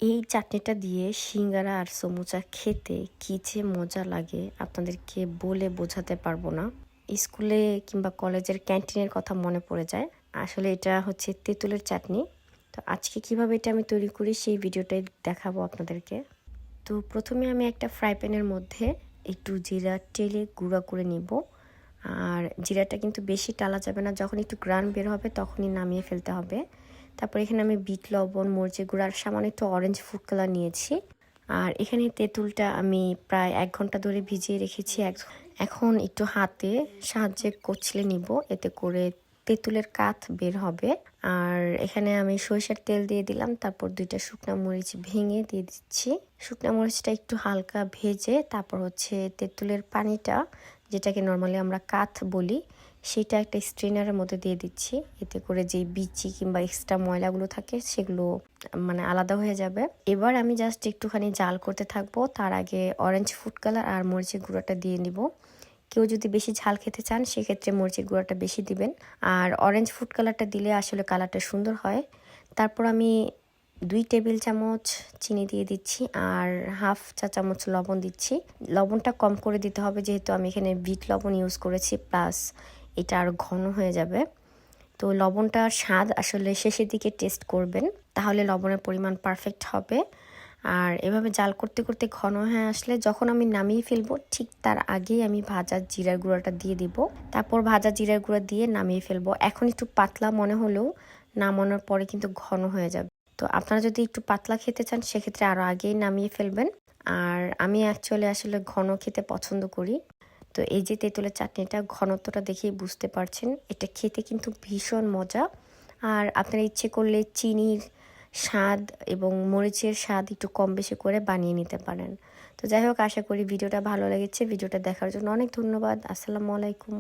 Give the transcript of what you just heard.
এই চাটনিটা দিয়ে সিঙ্গারা আর সমুচা খেতে কী যে মজা লাগে আপনাদেরকে বলে বোঝাতে পারবো না। স্কুলে কিংবা কলেজের ক্যান্টিনের কথা মনে পড়ে যায়। আসলে এটা হচ্ছে তেঁতুলের চাটনি। তো আজকে কিভাবে এটা আমি তৈরি করি সেই ভিডিওটাই দেখাবো আপনাদেরকে। তো প্রথমে আমি একটা ফ্রাই প্যানের মধ্যে একটু জিরা টেলে গুঁড়া করে নিব। আর জিরাটা কিন্তু বেশি টালা যাবে না, যখন একটু গ্রান বের হবে তখনই নামিয়ে ফেলতে হবে। তারপর এখানে আমি বিট লবণ, মরিচের গুঁড়া আর সামান্য একটু অরেঞ্জ ফুড কালার নিয়েছি। আর এখানে তেঁতুলটা আমি প্রায় 1 ঘন্টা ধরে ভিজিয়ে রেখেছি। এখন একটু হাতে সাহায্যে কচলে নিব, এতে করে তেঁতুলের কাঠ বের হবে। আর এখানে আমি সরিষার তেল দিয়ে দিলাম, তারপর 2টা শুকনা মরিচ ভেঙে দিয়ে দিচ্ছি। শুকনা মরিচটা একটু হালকা ভেজে তারপর হচ্ছে তেঁতুলের পানিটা, যেটাকে নর্মালি আমরা কাঠ বলি, সেটা একটা স্ট্রেনারের মধ্যে দিয়ে দিচ্ছি। এতে করে যে বিচি কিংবা এক্সট্রা ময়লাগুলো থাকে সেগুলো আলাদা হয়ে যাবে। এবার আমি জাস্ট একটুখানি জাল করতে থাকবো। তার আগে অরেঞ্জ ফুড কালার আর মরিচের গুঁড়োটা দিয়ে নিব। কেউ যদি বেশি ঝাল খেতে চান সেক্ষেত্রে মরিচের গুঁড়োটা বেশি দিবেন। আর অরেঞ্জ ফুড কালারটা দিলে আসলে কালারটা সুন্দর হয়। তারপর আমি 2 টেবিল চামচ চিনি দিয়ে দিচ্ছি আর হাফ চা চামচ লবণ দিচ্ছি। লবণটা কম করে দিতে হবে, যেহেতু আমি এখানে বিট লবণ ইউজ করেছি, প্লাস এটা আর ঘন হয়ে যাবে। তো লবণটার স্বাদ আসলে শেষের দিকে টেস্ট করবেন, তাহলে লবণের পরিমাণ পারফেক্ট হবে। আর এভাবে জাল করতে করতে ঘন হয়ে আসলে যখন আমি নামিয়ে ফেলবো ঠিক তার আগেই আমি ভাজা জিরার গুঁড়াটা দিয়ে দিব। তারপর ভাজা জিরার গুঁড়া দিয়ে নামিয়ে ফেলবো। এখন একটু পাতলা মনে হলেও নামানোর পরে কিন্তু ঘন হয়ে যাবে। তো আপনারা যদি একটু পাতলা খেতে চান সেক্ষেত্রে আরও আগেই নামিয়ে ফেলবেন। আর আমি অ্যাকচুয়ালি আসলে ঘন খেতে পছন্দ করি। তো এই যে তেঁতুলের চাটনিটা, ঘনত্বটা দেখেই বুঝতে পারছেন, এটা খেতে কিন্তু ভীষণ মজা। আর আপনারা ইচ্ছে করলে চিনির স্বাদ এবং মরিচের স্বাদ একটু কম বেশি করে বানিয়ে নিতে পারেন। তো যাই হোক, আশা করি ভিডিওটা ভালো লেগেছে। ভিডিওটা দেখার জন্য অনেক ধন্যবাদ। আসসালামু আলাইকুম।